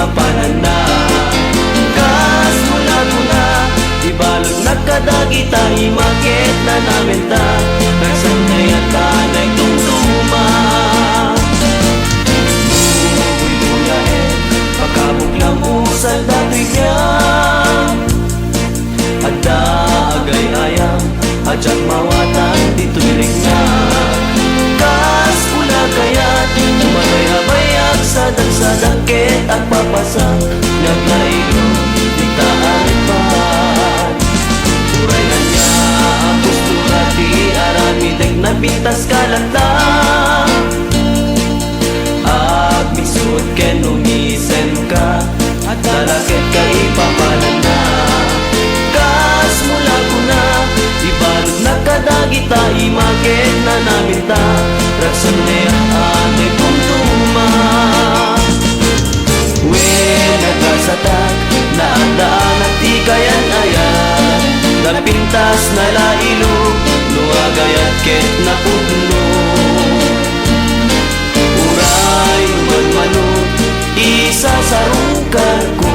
ipapananda. Kas mula-mula ibalog nagkadagita, imakit na namin ta, nagsantay at tanay tungtuma. Bubuy mulain pagkabuklang usal dato'y niya, at daagay ayam adyak mawatan dito'y ligna. Kas pula kaya't tumatay habayag sa dagsadangkit at papasak naglayo digtaan pa. Uray na niya ang postura ti aramideg na pintas kalanta, at misud ken umisen ka at lalakit ka ipapananda. Kas mula ko na ibalog nagkadagita, imakit na namin ta, raksan niya ate tungtuma. When nagkasatak na ang daan at di kayan ayan, napintas na lailog luagayat ket na pudno. Uray magmanod isasarungkar ko,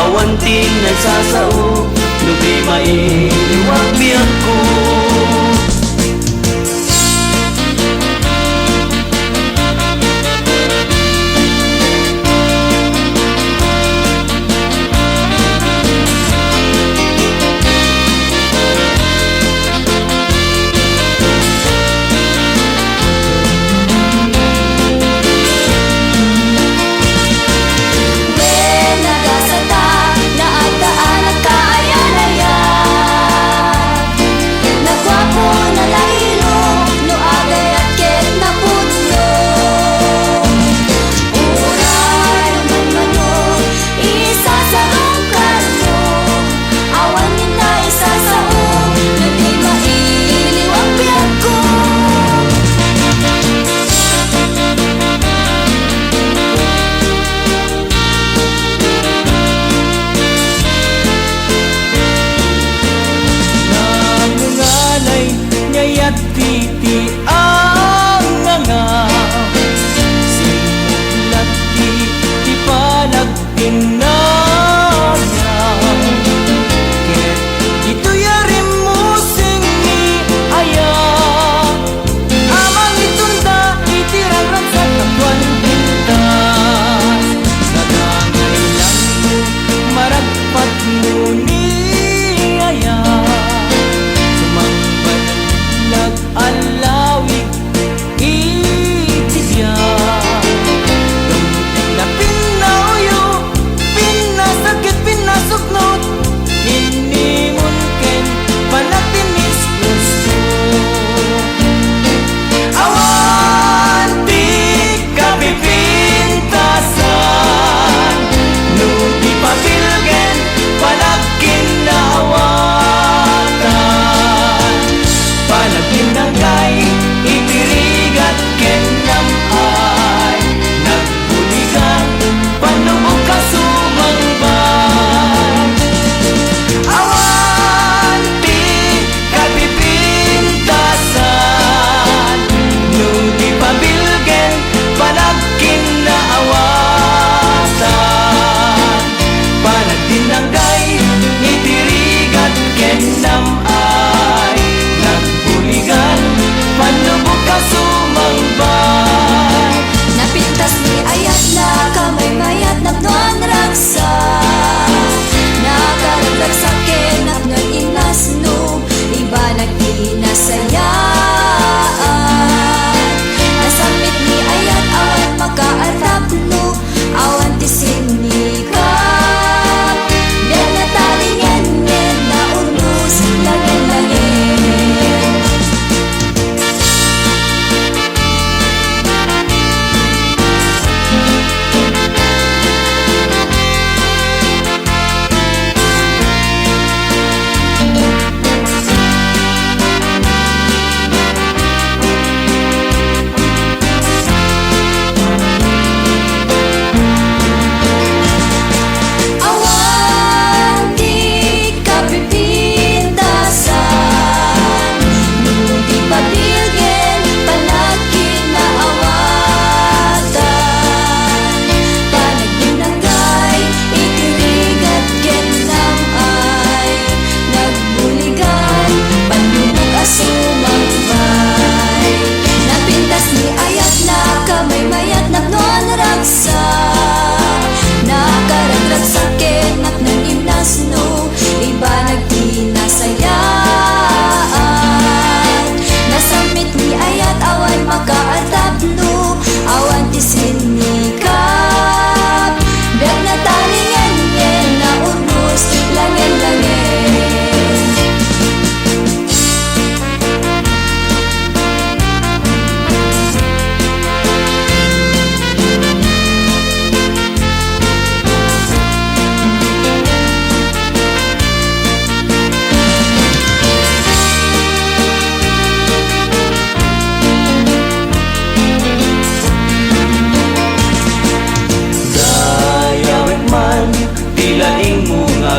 awanting nagsasao lubi mailiwag biyang ko. Naku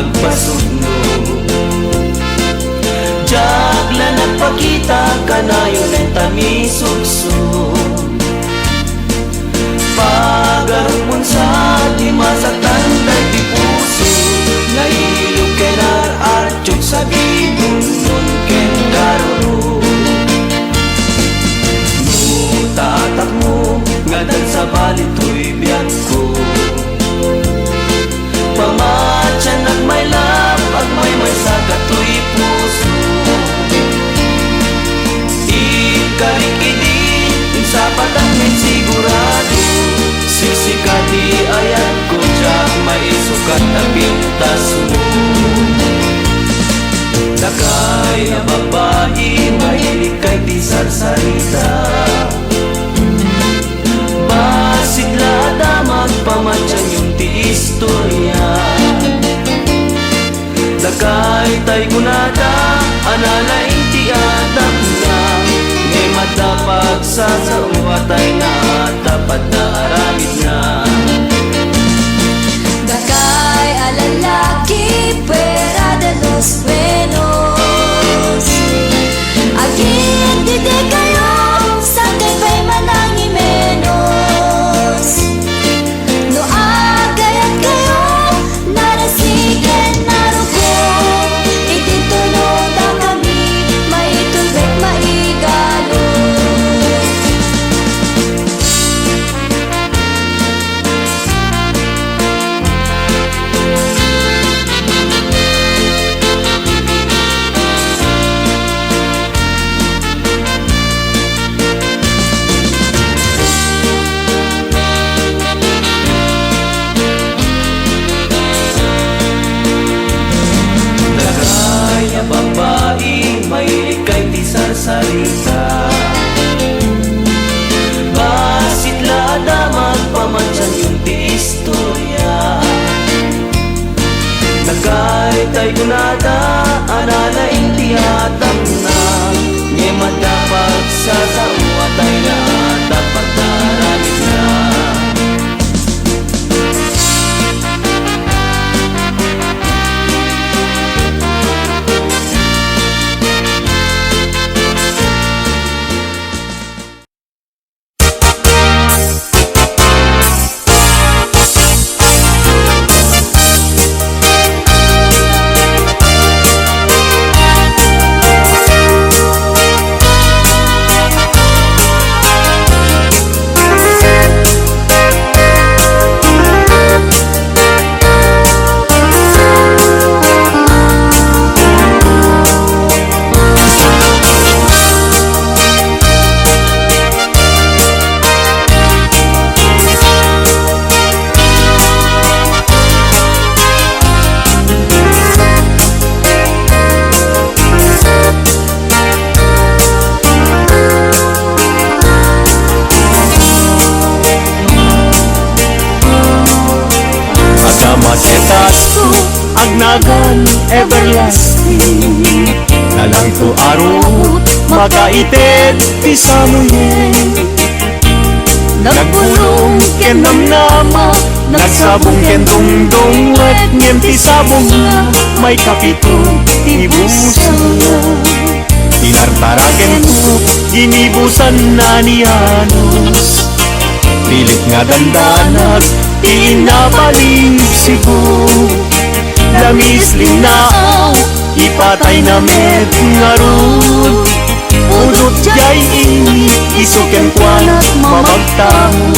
agpasudno. Jagla nagpakita kanayon ang tamisugso. Pagarupon sa di masaktan kay di puso, nahilog kay nararchok sa binunon ken karuro. Tatak mo ngadan sa balito'y biyak ko. Pamatyan nagmay lap at may sagat to'y puso. Ikarikidi sa patak may sigurado, sisikati ayat ko jak may sukat na pintas mo. Dakay na babae mahilig kay di sarsarita, basigla damag pamatyan yung ti istorya. Dakay tay kunada analain ti adap na, ngay matapag sa sawatay na tapat na aramid na. Dakay alalaki pera de los buenos, agin dide kayo sa kay manangi menos. No agayat kayo narasiken narugo, itintunod ang kami maitubek maigalo. Dakay na babae mahilig kay di sarsarita, basigla damag pamatyan yung ti istorya. Dakay tay kunada analain ti atap na, ngay matapag sa sawatay na tapat na aramid na. Masetaso agnagan everlasting, nalang to arot makaited ti samuyen. Nagpulong ken namnama, nagsabong ken dungdong wet ngem ti sabong na may kapito ti busa. Tinartaraken ko ginibusan na ni Anos, pilit nga dandanag inabaliksibo. Lamis linaaw ipatay na med ngarud, udot jay ini isuken kwanat mamagtamo.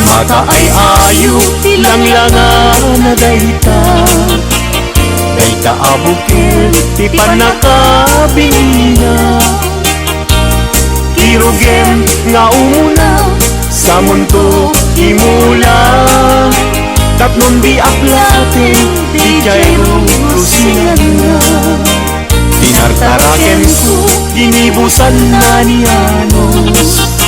Mata ay ayo lang-langan na dayta, dayta abukil ti panakabingina. Kirugem nga umuna sa mundo imula, tatlong di aplatin di jayo rusinan na. Tinartaraken ko ginibusan na ni Anos,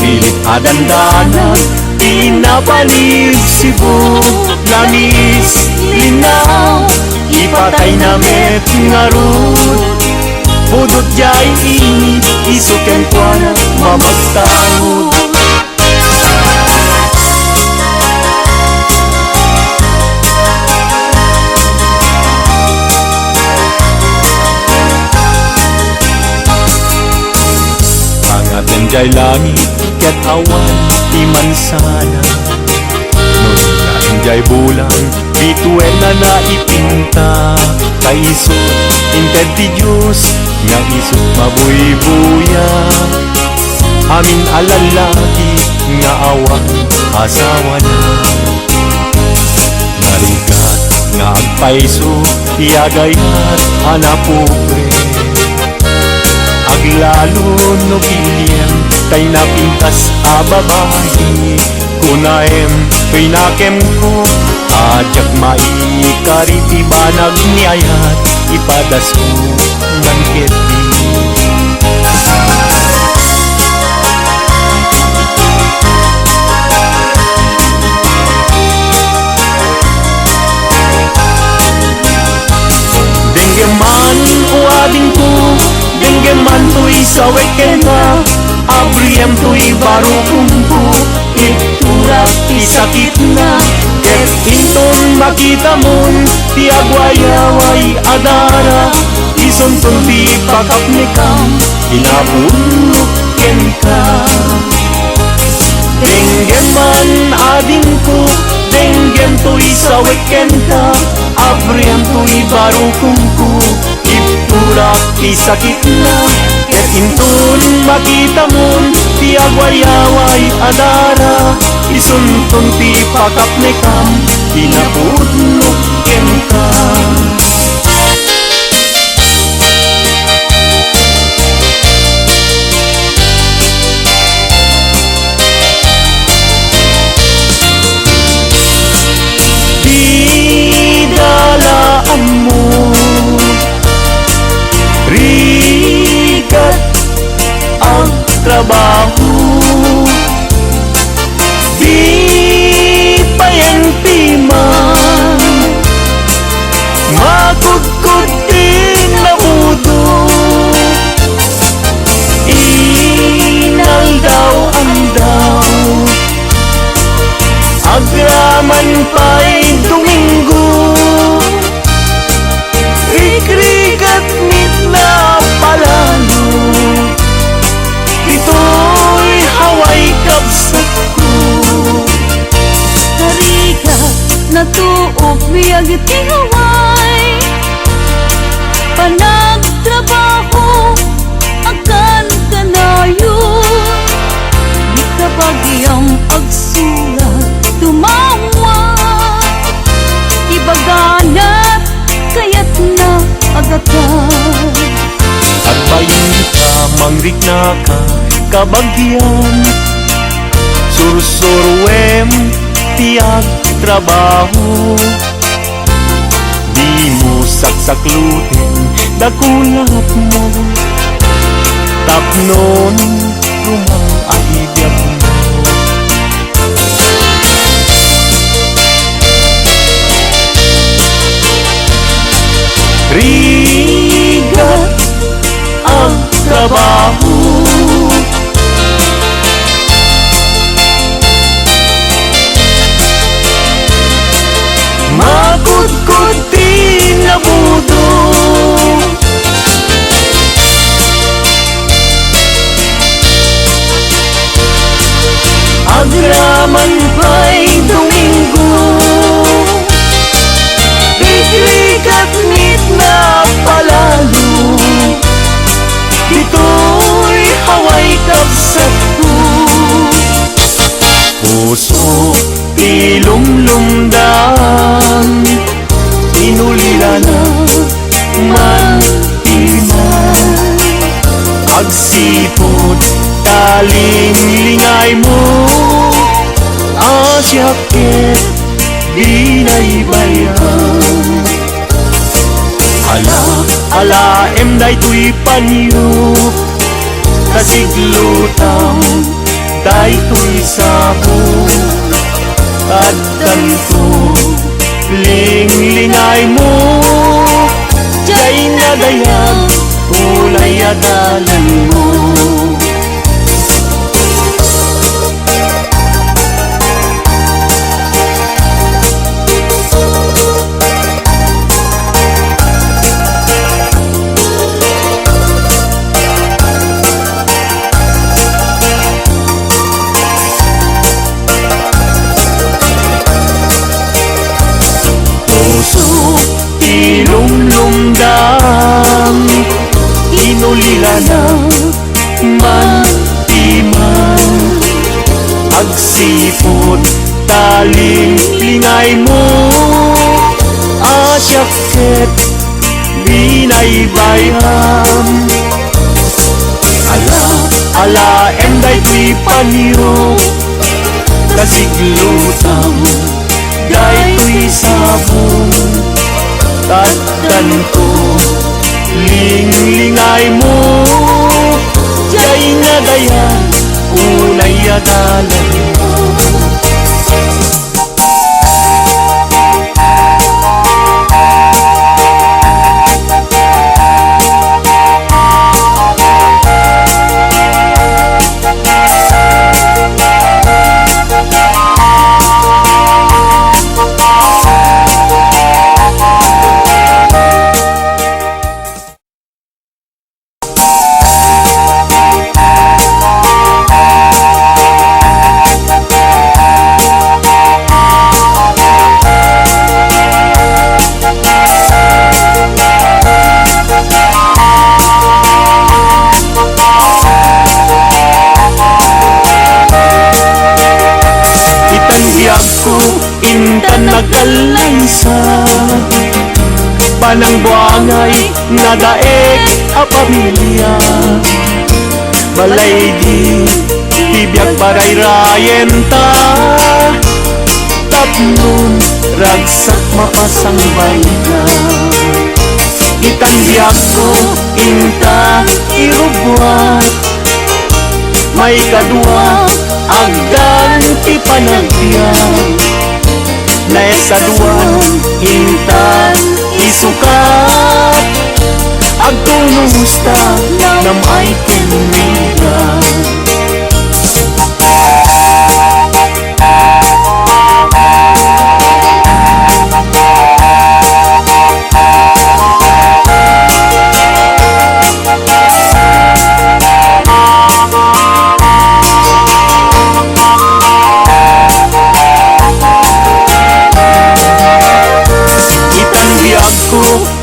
pilit adandanan, pinapalig Cebu, langis, linaw, ipatay na met ngarud. Budot jay ini, isuken kwa na mamagtawod. Angaten jay langit, ket awan, iman sana. Nun na enjay bulan, bituin na naipinta. Kaisot, inted ti Diyos, nga isot mabuy-buya. Amin alalaki, nga awan, asawa na. Narigat, nga agpaiso, tiyagayat, hanapupre. Aglalo no kiliem, tay napintas ababahi. Kunaem, pinakem ko, ajak maikariti banag niyayat, ipadaso ng keti. Denggeman uading ko, denggeman tu'y sawek kena, abriyem tu'y baru kumpu, iturak isakit na. Ket inton makita mon, ti agwayaway adara, isuntun ti pakapnikam, inapulok ken ka. Denggeman ading ko, denggem to'y sawek ken ka, abriam to'y barukungku, iturak isakit na. Ket inton makita mon, ti agwayaway adara, isuntun ti pakapnikam, inapulok ken ka. Didalaan mo, rigat ang trabaho, di payenti man, makudkod din na mudo. Inal daw ang daw, agraman pa'y Domingo, rikrigat mit na palalo, ito'y haway kapsat ko. Tarigat na tuop miyag iti haway, panagtrabaho akan kanayon, di kabagyang agsulat tumawa, ibaganat kayat na agatan. At bayin ka, mangrik na ka, kabagyan, sursuruem, tiag trabaho. Di mo saksaklutin, dakulat mo, tapnon, rumang aibiyag mo. Rigat ang trabaho, magudkod din na budo. Agraman pa'y Domingo, rikrigat mit na palalo, ito'y haway kapsat ko. Puso ilumlumdan, inulira na man iman, agsipod taling-lingay mo, asyaket binaybayan. Ala em day tuy panyo, kasiglutang daytoy sabong at danto linglingay mo jay nadayag ulay adalan mo. Ilumlumdam inulila na mantiman agsipod talinglingay mo asyaket binaybayam ala enday tuy paniro kasiglutam daytoy sabong tatan ko linglingay mo jay nadaya ulay adalan mo. Intan nagkalaysa panang buangay nadaek a pamilya balay di tibiyag paray rayenta tapnon ragsak mapasangbay na itan biyak ko inta irubwat may kadua agdan ti panagbiyak naisaduan intan isukat agtulusta nam ay kinriga.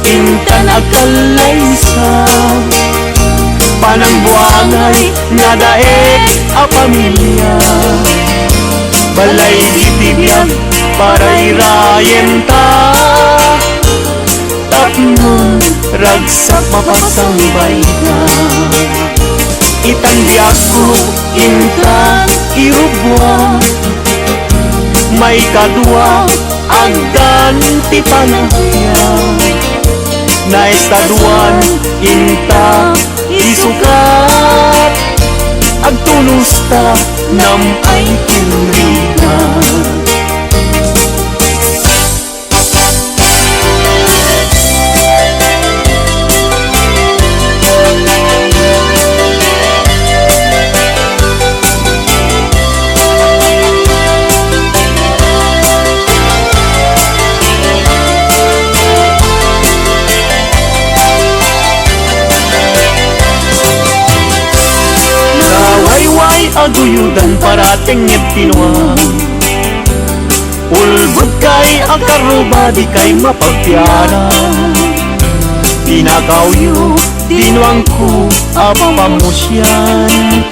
Intan agkalaysa panang buangay nadaek a pamilya balay itibiyag paray rayenta tapnon ragsak mapasangbay na itan biyak ko intan irubwa may kadua agdan ti panagbiyak naistaduan inta isukat agtulusta nam ay kinriga. Aguyudan parating iptinuang ulbod kay akaruba di kay mapagpiara tinagawyo tinuang ko apamusyan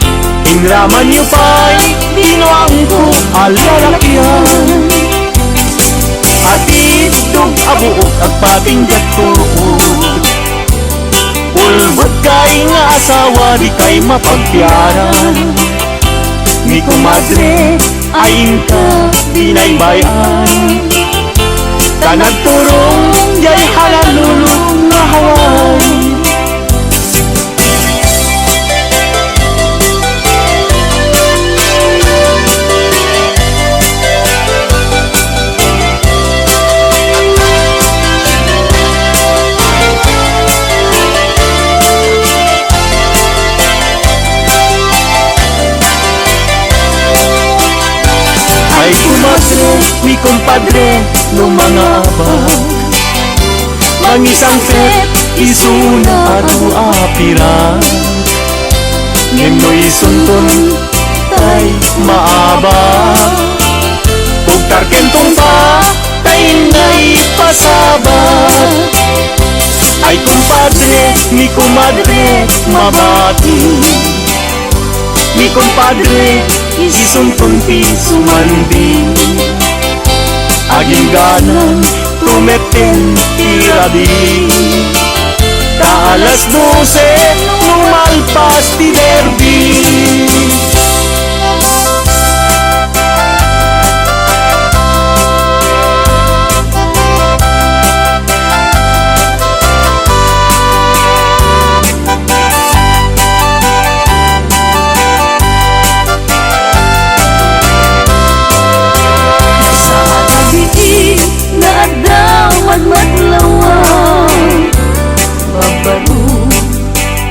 inraman yu pa'y tinuang ko alalakyan atitog abuok agpabinggat tuod ulbod kay nga asawa di kay mapagpiaran ni kumadre ayin ka binaybayan kanagturong jay halalulong nga haway mi compadre no mga abag mangisang fet isuna adu apira ngenoy sunton tay maaba pugtar kentong pa tay ngay pasabat ay compadre mi comadre mabati mi compadre isunton pi sumandi aging ganan tumeten tirabi ta alas 12 lumalpas ti derby madlawang babaru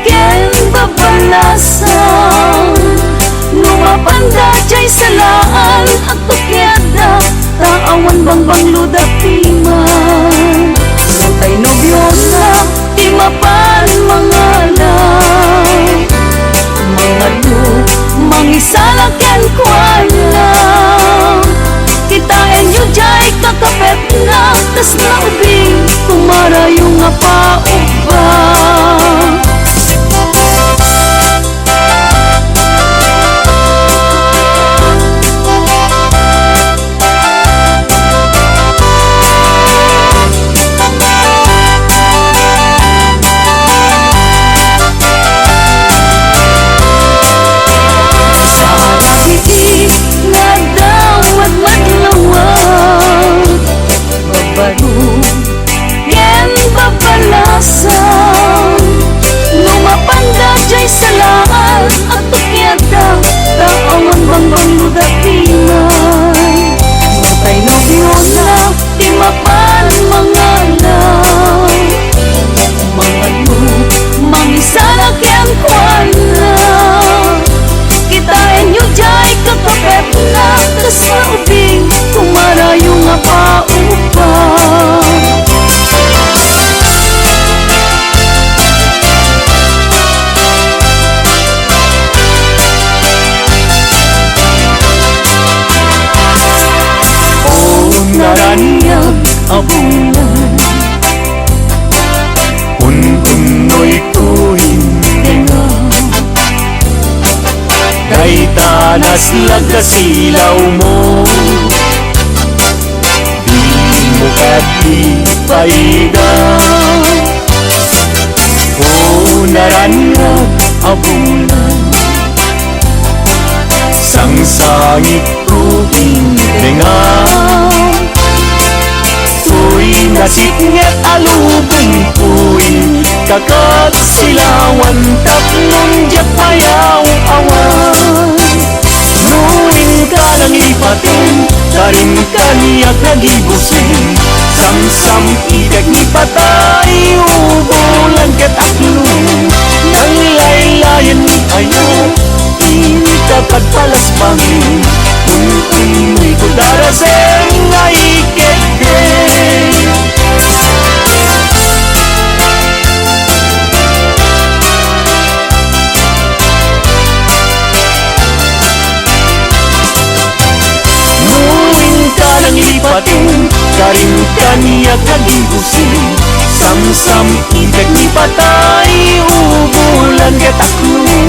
ken babalasan lumapanda jay salaan at tukyada taawan bangbang ludapiman Santay nobyosa timapan mga lang mga lu mangisala ken kuala kitain yu jay kakapet na tas na ubing kumara yung apa-uba baru yen babalasan lumapanda jay salaan at tukyada taawan bangbang ludapiman Santay nobyosa timapan mga lang mga lu mangisala ken kuala kitain yu jay kakapet na tas na ubing kumara yung apa-upa naranyag abulan un-unoy tuwing tenga kay talas lagkasilaw mo di mo kati paida o naranyag abulan sangsangit tuwing tenga nasitnget alubong puwing kakat silawan tatlong jet payaw awan nuwing ka lang ipatin karing kaniyak nagibusin samsam idag ni patay ubulan kataklong nang laylayan ni ayaw inikakad palas bangin un-unoy ko daraseng nga ikekde patin karing kaniya kagibusin samsam idag ni patay ubulan kataklong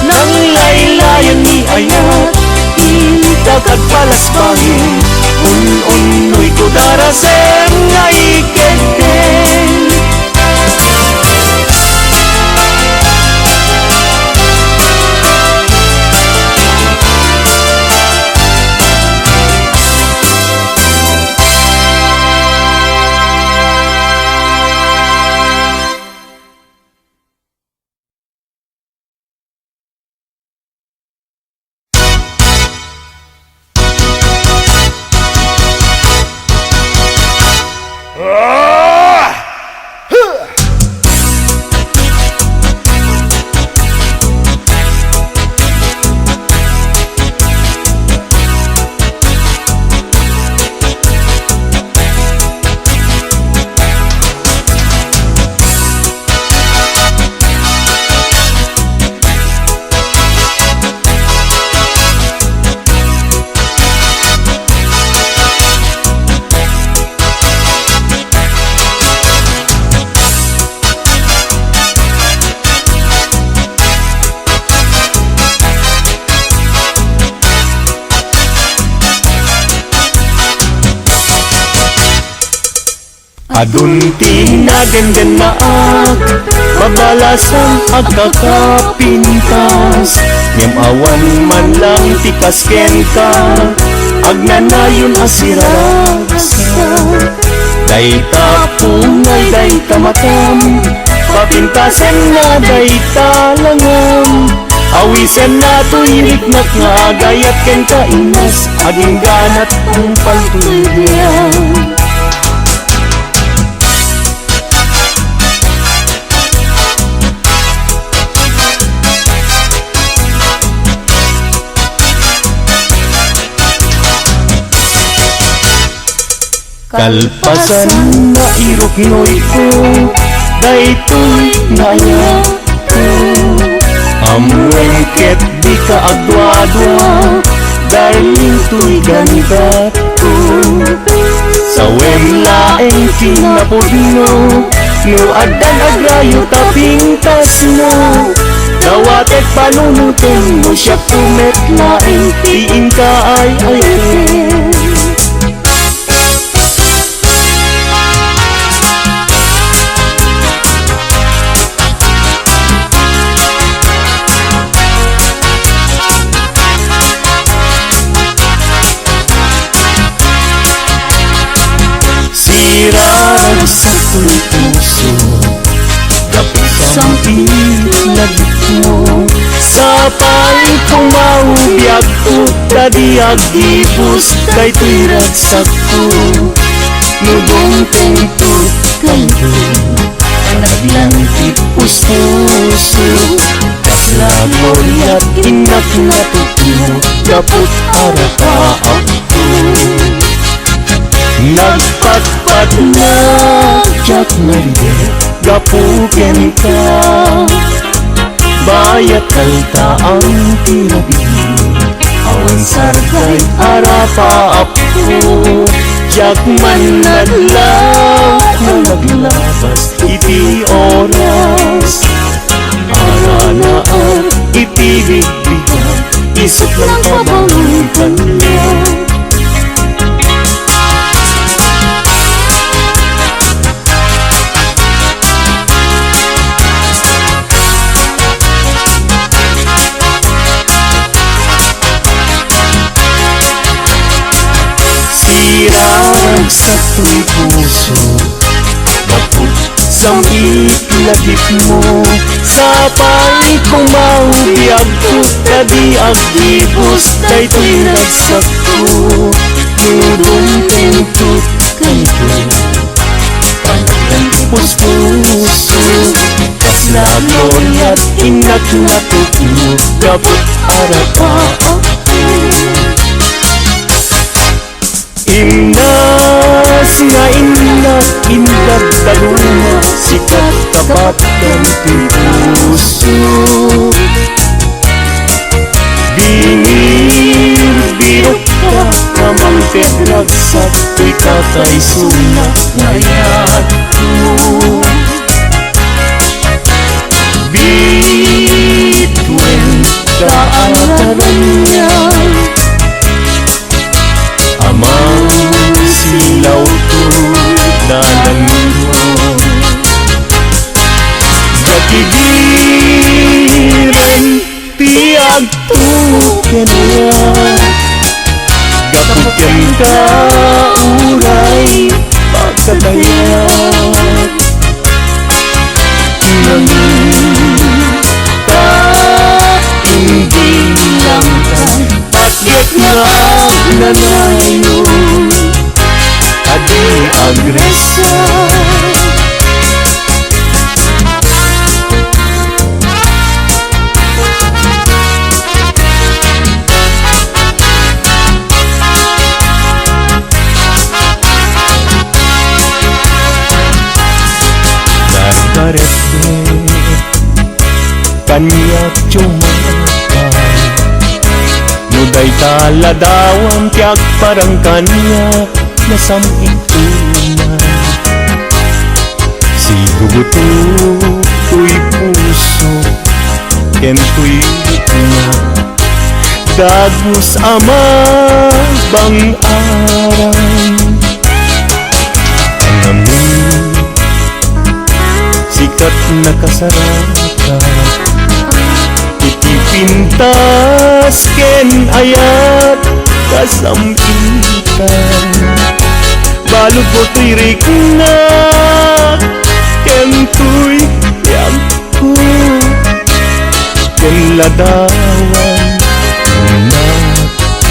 nang laylayan ni ayat itakad palas bangin un-unoy ko darasem nga ikekden Adunti nagenden na pabalasan agkakapintas ngem awan man lang tikasken ka agnanayon asiragsa dayta pungay dayta matam papintasen na dayta langam awisen na tuyirik na ngagayat ken kainas aging ganat ang paltulyan. Kalpasan na irok noy ko daytoy naya ko amwengket di ka agwadwa darling tuy ganda ko sa wemlaeng kinapudno no adan agrayo tapingtas no dawatek panunutin mo siya kumetlaeng tiin ka ay ayen. Sirang sa puso dapat samping lagit mo sapay kung maubiyag ko tadi agibus kay tuirag sakto nudong tengtut kanto naglangkit puso kaslagoryat inak natutino kaput arata ako nagpatpat na jak maride gapuken ka bayat kalta ang tinabi awan sargay arapa apo jak man naglaw na naglabas iti oras aranaan iti bigbigan isip lang pabangitan niya. Sirang sa tuy puso Gapot sambit lagit mo sapay kung maubiyag ko tadi agibus daytoy nagsakto nudong tentut kanto panaglan puso kaslagoryat inak natutno gapot arapa ako Inas nga indag talunga sikat kapatan puso Bingir birot ka kamang pedragsak tuy kakay sunak ngayat mo Bitwen ka ang karanyay amang silaw ko nananiro gakigiran tiag tuken niya gapuken ka uray pagkatayat ka hindi lang ka pagyat nga nanayo adi agresa Nagkarete kanyak cumakan Nuday taladawan tiyak parang kanyak nasaming tuman si gubuto tuy puso ken tuy na dagus ama bang aran ang amin kat nakasarata itipintas ken ayat kasampitan balud mo tuy riknak ken tuy yagko ken ladawan na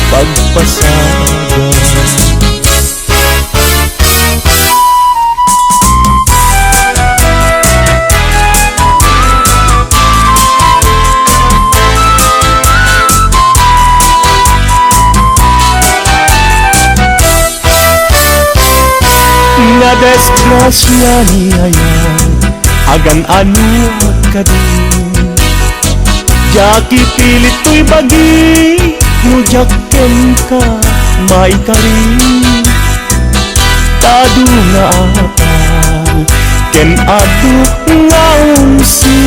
pagpasagan. Na desgrasya niya agan ano ka din jaki pilit to'y bagi nujakken ka maikari tadu nga atal ken adu nga unsi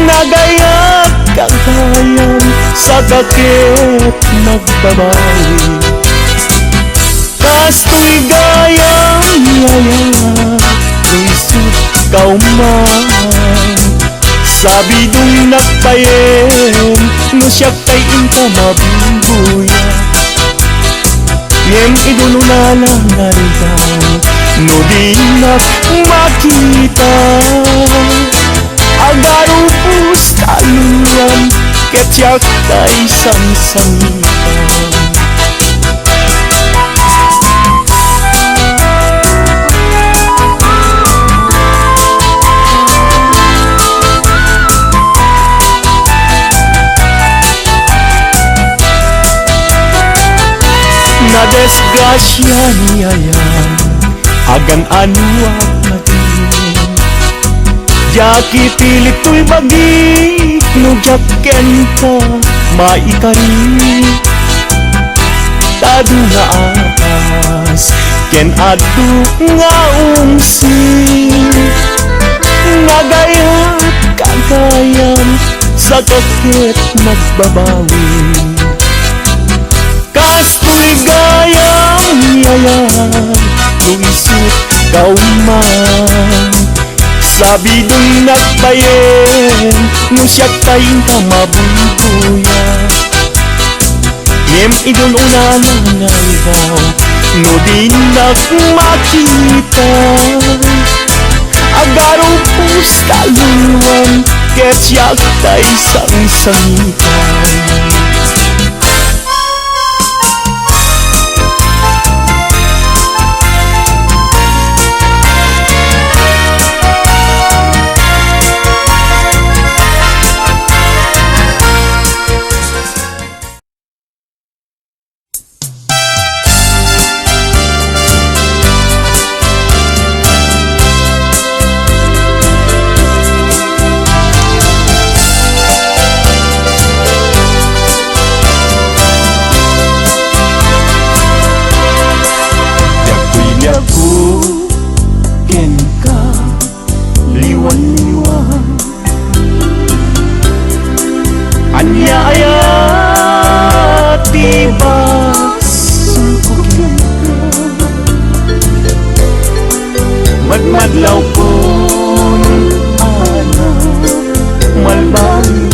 nagayat kagayan sa dakit nagbabawi kasto'y gayang yaya isip kauman sabi nung nagpayen no siya kay inka mabimbuya ngem idulo na lang narigaw no di na makita agarupos kaluan ket siya kay sangsangitan. Na desgrasya niya yan agan ano ka din jaki pilit to'y bagi no jakken ka maikari tadu nga atas ken adu nga umsi nagayat kagayan sa kakit nagbabawi kasto'y gayang yayan luisip kauman sabi nung nagpayen no siya tayong kamabungguya ngem idol una lang naligaw no di nagmakita agarong pus kaluan ket siya tay sangsangitan. Magmadlaw ko ana malbayo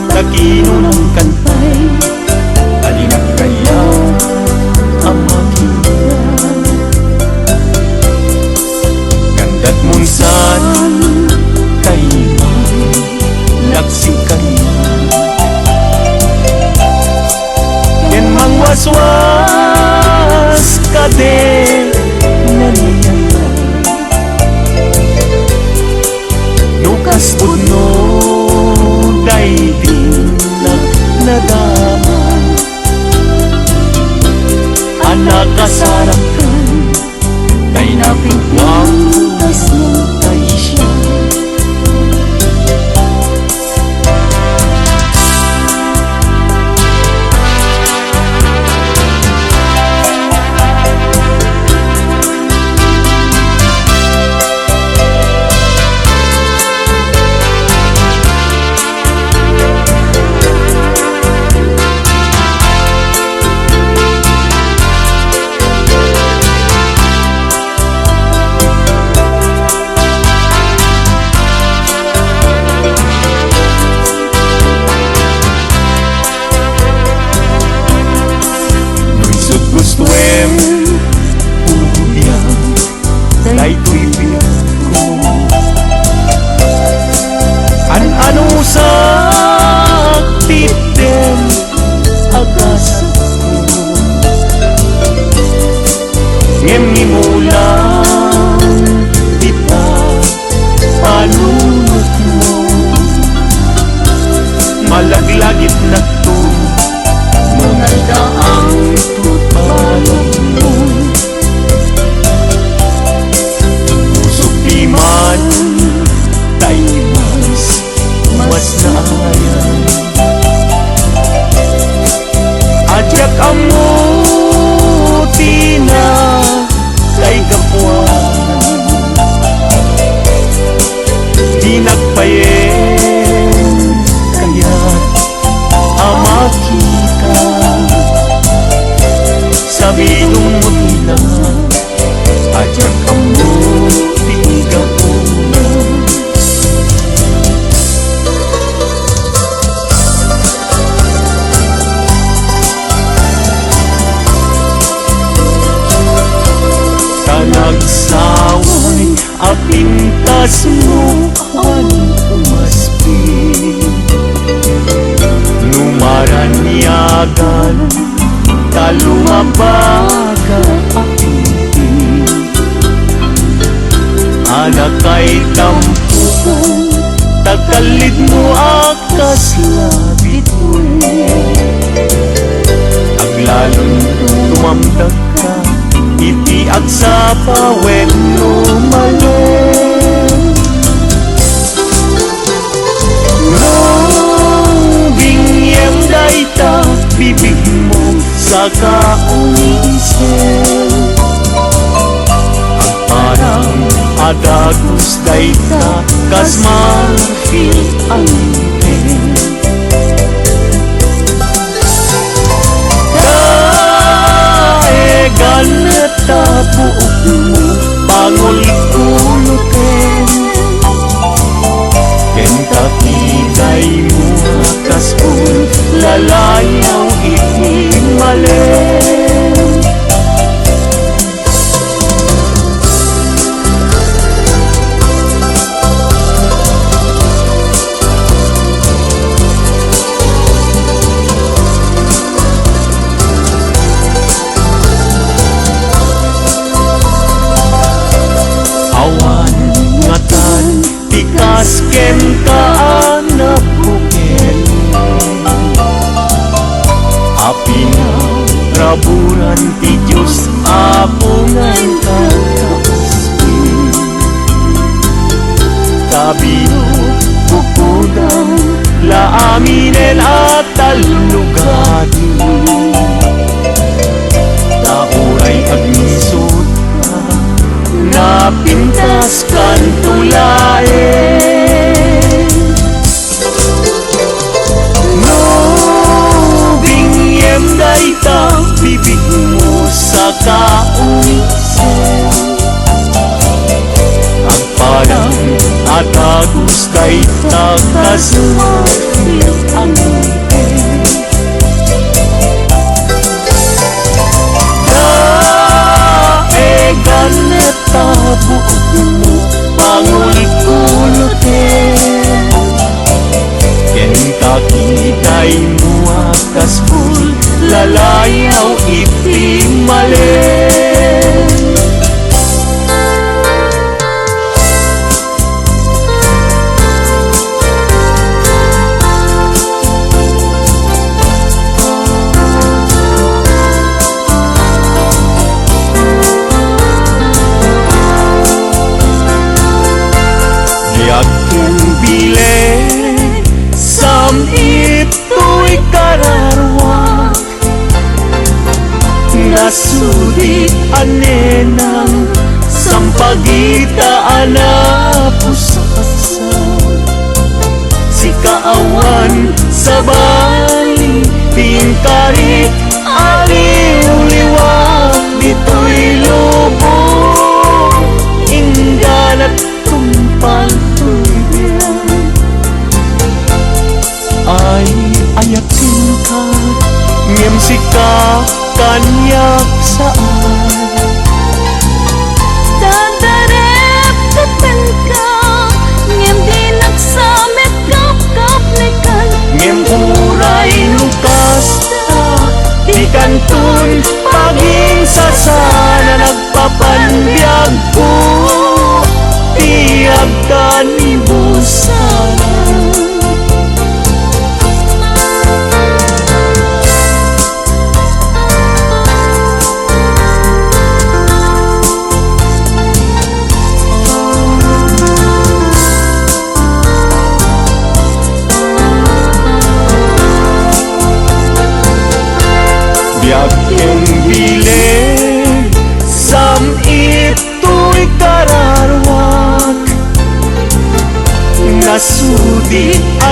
ka takino ng kantay alinag kaya ang makita kandat munsan kayo nagsikaya yen mangwaswas ka din nukas puno daigdig nagdaman anak kasarakan kay napigwang tas ng taisya Anusak titen agasat ko ngem nimulang kita panunot mo malaglagit na to mga daang tutalog mo usok di man tayo mas naayan ajak amuti na kay kapuan di nagpayen kaya't ama kita sabi nung mutila ajak amuti kapuan nagsaway apintas mo ang umaspi numaranyagan talumabaga apinti anak kay tampukan tagalid mo akas labit mo aglalong tumamdag ka iti agsa pawen lumalen nung bingyem dayta bibig mo sa kaunisen agparang adagos dayta kas marfil ang ganeta buok mo pangul-kulutin ken kakigay mo akas kung lalayaw itimalen ken kaanak buken api na raburan ti Diyos apungan kakaspi kabino bukudang laaminen at talugati nauray agnisot ka napintas kan tulae bibig mo sa kaunisen ang parang at agos dayta kasmafil ang ganeta buok mo pangul-kulutin ken kakitay mo akas full lalayaw itimalen yakin bile sam ito'y kararwa nasudit anenang sampagita anapusasa si kaawan sa bali tingkarit aliw-liwag dito'y lubong ingganat tumpal tuloy ay ayakin ka ngem sika kanyak saan dadarep tupen ka ngem di nagsamet ka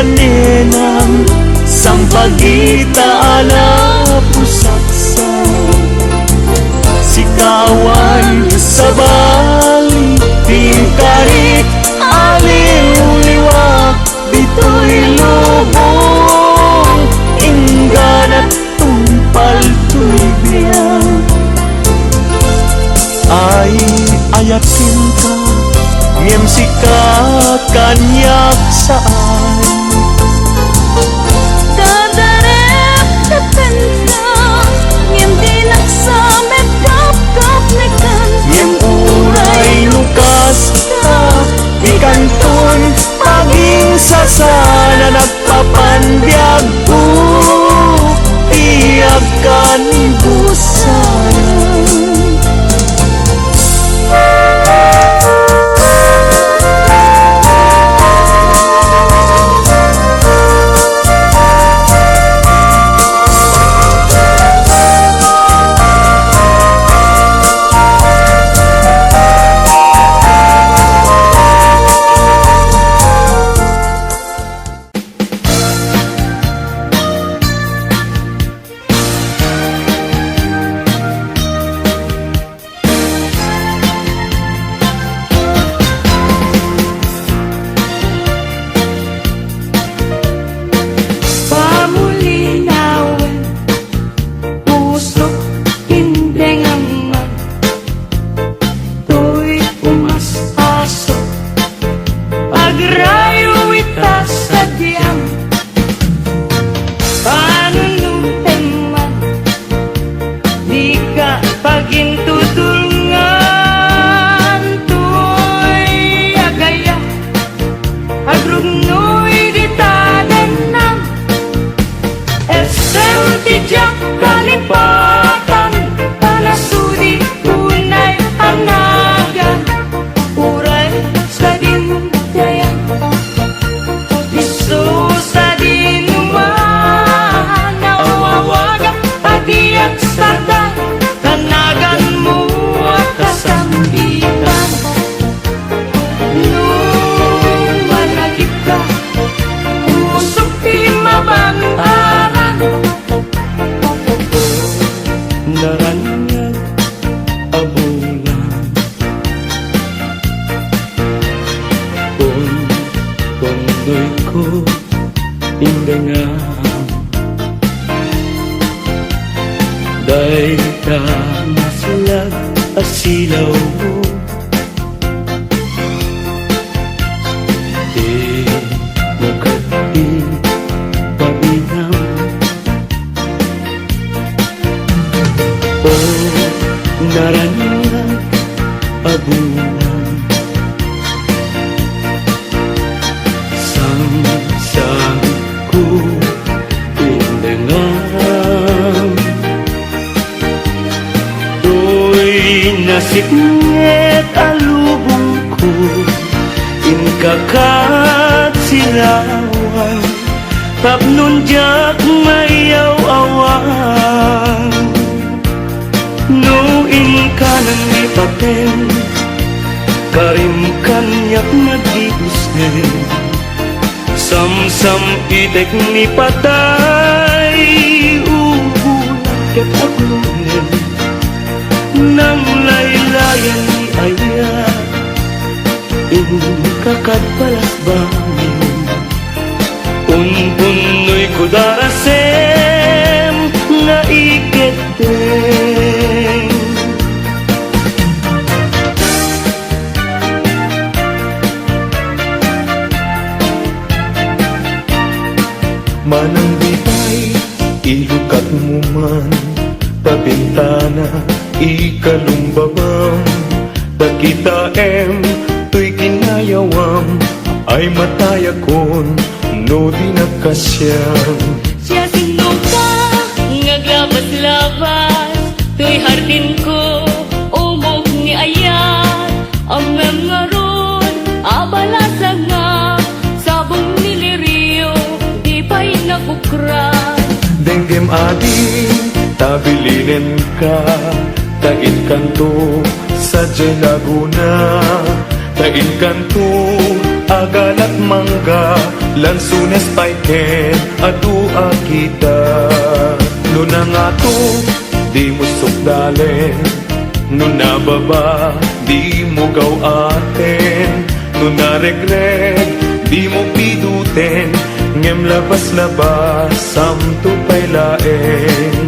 nenam Sampagita ala pusaksa Sikawan sa bali Tingkarit aliw-liwak Dito'y lubong Inggan at tumpal to'y biyak Ay ayakin ka Ngem sika kanyak saan Dadarep dependa Ngem dinak sa medap-kap nikan Ngem uray lukas ka Ikanton paging sasana Nagpapanbyag ko Tiyag ka ni busana Naranyag abulan Kondoy ko indangan Day ka maslag asilaw mo Di mo kati pabinam Naranyag abulan Sang ko indangan Do'y nasiknget alubong ko Inkakat silawan Tapnon jak mayaw-awan No inkanan ni paten Karim kanyak nagdiusnen Sam-sam itek ni patay Ubulan ket aglunen Nang laylayan ni ayat Inkakad balas bangin Unpunoy kudarasem Nga iketeng Manang bitay, ilukat mo man Pabintana, ikalumbabam Dakita to'y kinayawam Ay mataya kon, no di nagkasyam Siya sinuka Ngaglabas-labas To'y hardin ko Umog ni ayat Amem nga ron Abalasa nga Sabong niliriyo Di pa'y nabukran Denggem adi, tabilinen ka Tain kanto sa Laguna Tain kanto agalat mangga lansunes paiken adua kita nuna nga to di mo sukdalen nuna baba di mo gawaten nuna regret di mo piduten ngem labas-labas samto pailaen.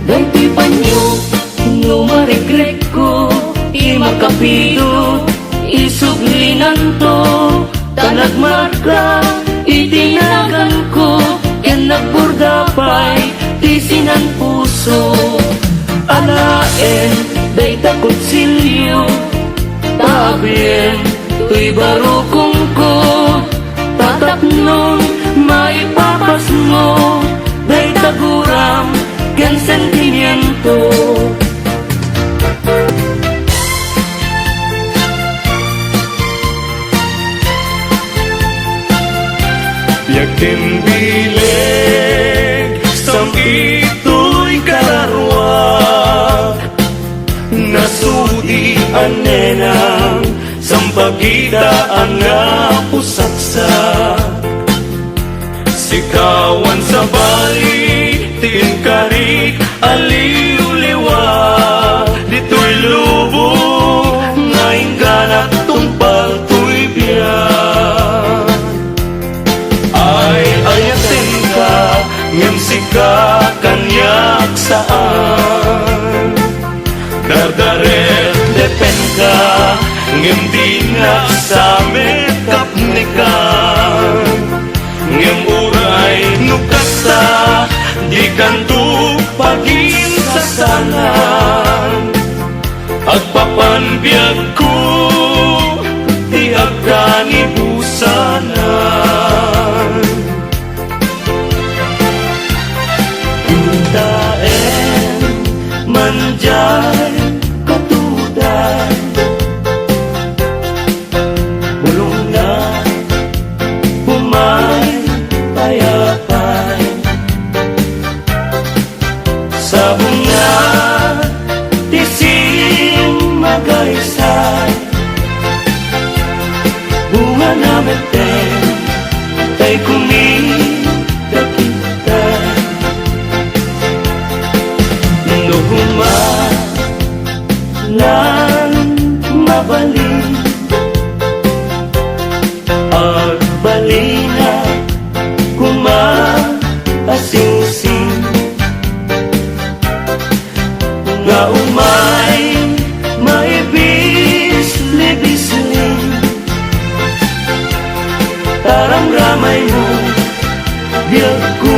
Dati pa niyo, numaregret ko, imakapido, isuglinan to, talagmarka, itinagan ko, yan nagburdapay, tisinan puso. Alaen, day takot silyo, tabien, tuy barukong ko, tatapnon, maipapas mo, day taguram, yan sentimiento. Yakin bileg sam ito'y kararwag nasudi anenang sampagitaan nga pusaksak sikawan sa bali tingkarik aliw-liwa dito'y lubo ngayon ganak tumpal to'y biyak ay ayatin ka ngem sika kanyak saan dardaret depen ka ngem di na sa mekap nikan ngem uray nukasta di kanto pagin sa sanan agpapanbiyag ko di agkani busanan daen manjay katudan bulong na pumay payapay sa bunga tisim magaysay bunga na meten tay kumidakitay nuhuma lan mabalik agbalina kumasingsing nga umay maibis-libisling taramramay mo biyag ko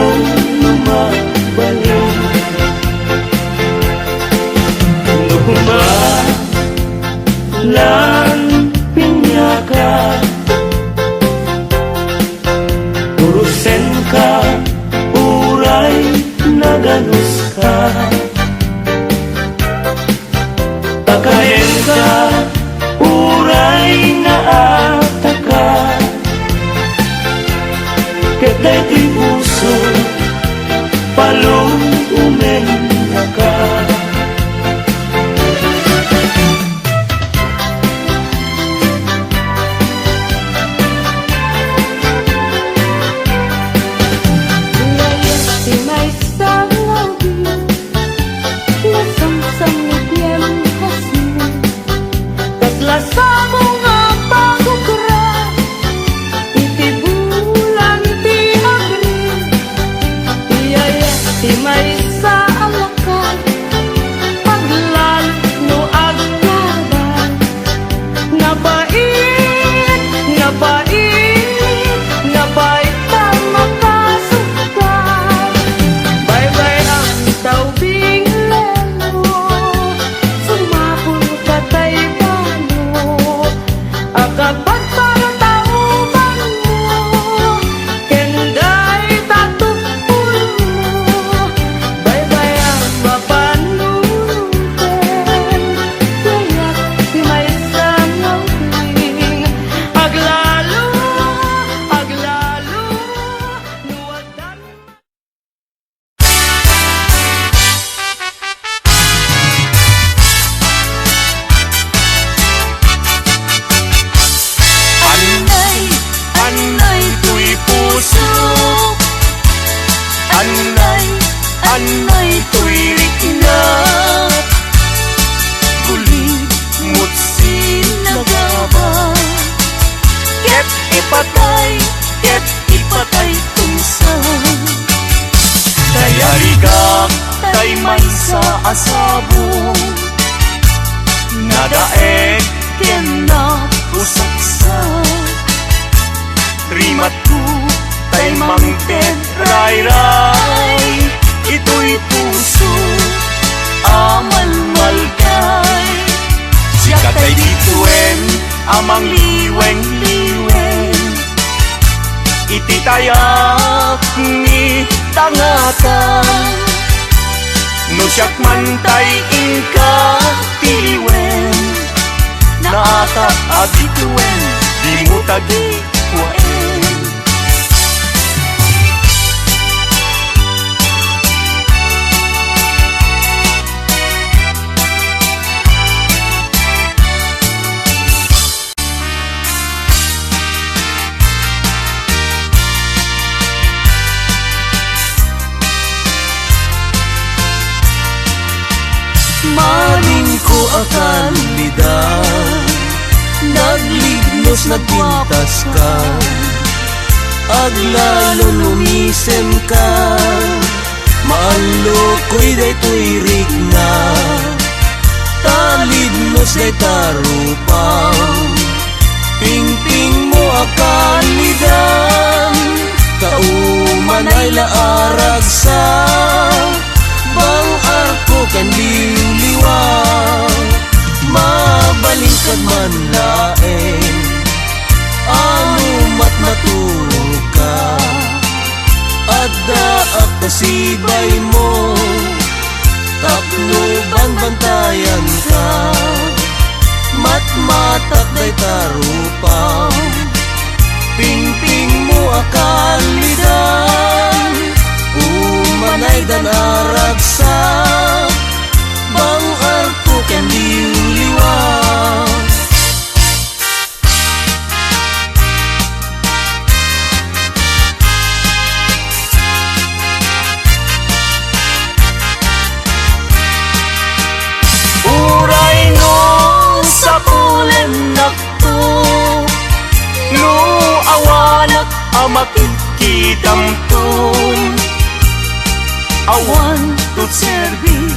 lumabalik nukuma lan pinyaka urusen ka uray naganus ka pakayen ka uray naataka ketay ti puso palong umenya ka Si may sangabi, lasang-sang ni tiempo kasi, taglasa mo nga pagkukra, itibulan ti agri, iyaya si may sangabi. amang liweng-liweng. Ititayak ni tangatan, no siyak man tay ingka tiliwen, naata abituwen, di mo tagi kuwaen. Maling ko akan lidan, naglignos nagpintas ka, aglalo lumisem ka, maalo ko'y day tuirik na, talidnos day tarupaw, pingping mo akan lidan, kauman ay laarag sa bang arko kan liwliwaw, mabalingkad man laeng, anumat maturo ka, adda ak kasibay mo, takloban bantayan ka, matmatak day tarupaw, pingping mo akan lidan, umanay dan aragsa, bang arko ken liwliwaw. Uray no sa pulen nakto, no awanak amakikidamton, awan to serbi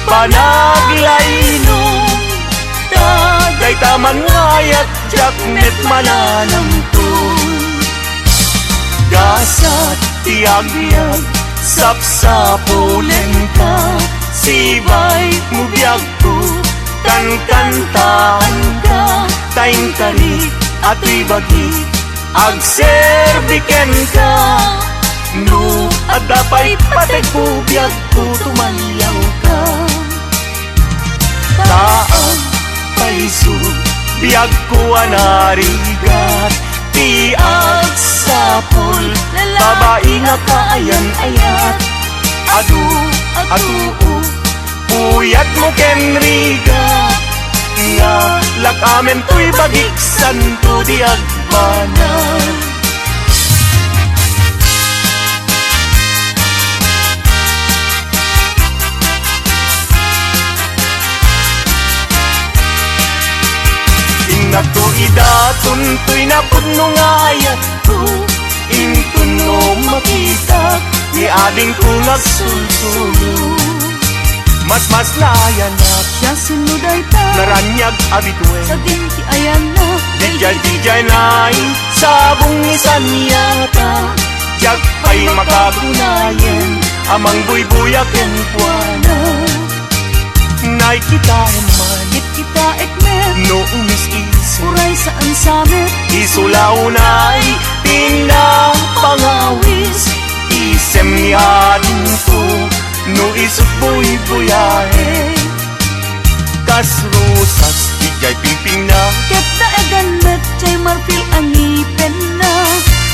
panaglaynom, tagay taman ngayat jaknet mananamton, gasat tiag-biag sapsapulen ka, sibay mo biyag ko, kankantaan ka, taing kari at ibagi, agserbiken ka, no at dapay patay ko biyag ko tumayaw ka, taang paiso biyag ko anarigat, tiag sapol babae nga kaayan-ayat, adu puyat mo kenriga, nga lakamen to'y bagiksan to di agbanan. Ingnato idaton to'y napuno ngayat ko, intun no makita ni ading ko nagsulsulo, mas layanak Siya sinuday ta, naranyag abituen, sa dinti ayan na, dijay na'y sabong isan yata, jak ay makagunayen, amang buybuyaken kuana, na'y kita man, it kita ekmet, no umis-isip, uray saan samit, isulaw na'y pinapangawis, isem ni ading ko, no isut buy-buyahe, kas rosas dijay pingping na, ket na egan met, chay marfil angipen na,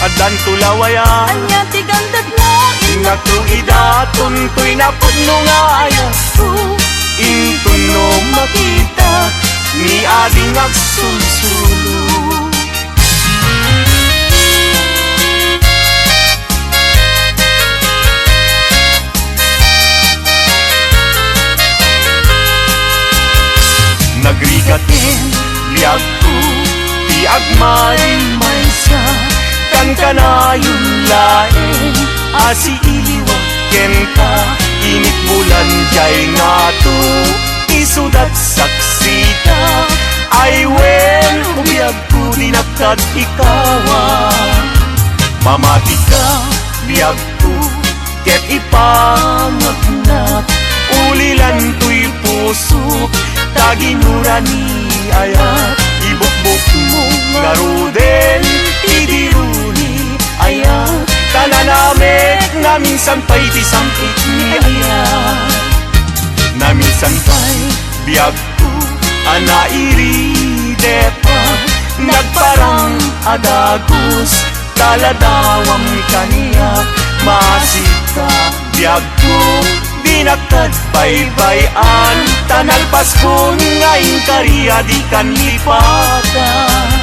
adan tulawayan, anya tigandag na, ingnato idaton to'y napuno nga ayat ko, intun no makita ni ading agsulsulo. Nagrigatin liag ko, tiag may sa, kan kanayon laeng, asi iliwag ken ka, init bulan jay nga to, isudat saksita, ay wen umiyag ko dinagtad ikawa, mamati ka liag ko, ket ipangagnat, ulilan to'y puso, taginura ni ayat, ibukbuk Ngaruden idiruni aya Tananamek na minsan pa'y tisampit ni aya Na minsan pa'y biyag ko anairi depa Nagparang adagos taladawang kaniya Masita biyag ko dinagtad baybayan Tanalpas ko ngayon kariya di kan lipatan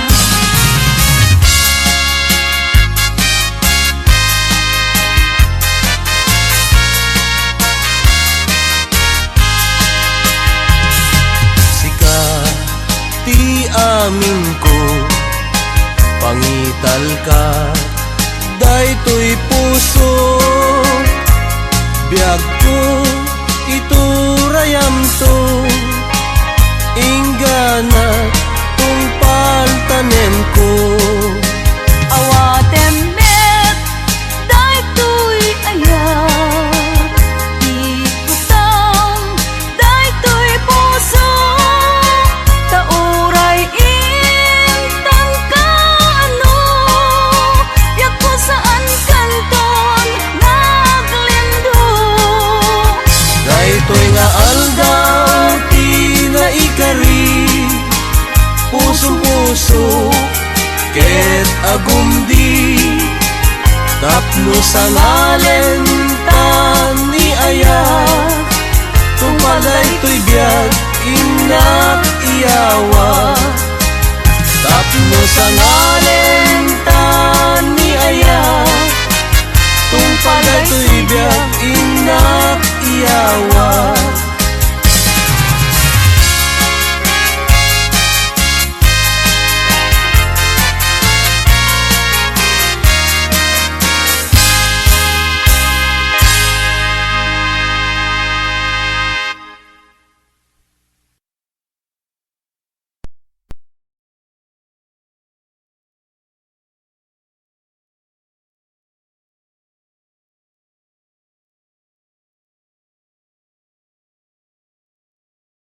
Ti amin ko pangital ka daytoy puso biag ko iturayam to inggana tungpal tanem ko Awatem met daytoy aya Ikutang daytoy puso Tauray intang kaano Yak ko saan kanton naglindo daytoy nga aldaw ti naikari puso-puso ket agumdi tapno sa ngalen tan ni aya tumalay to'y biyag inak iyawa tapno sa ngalen tan ni aya tumalay to'y biyag inak iyawa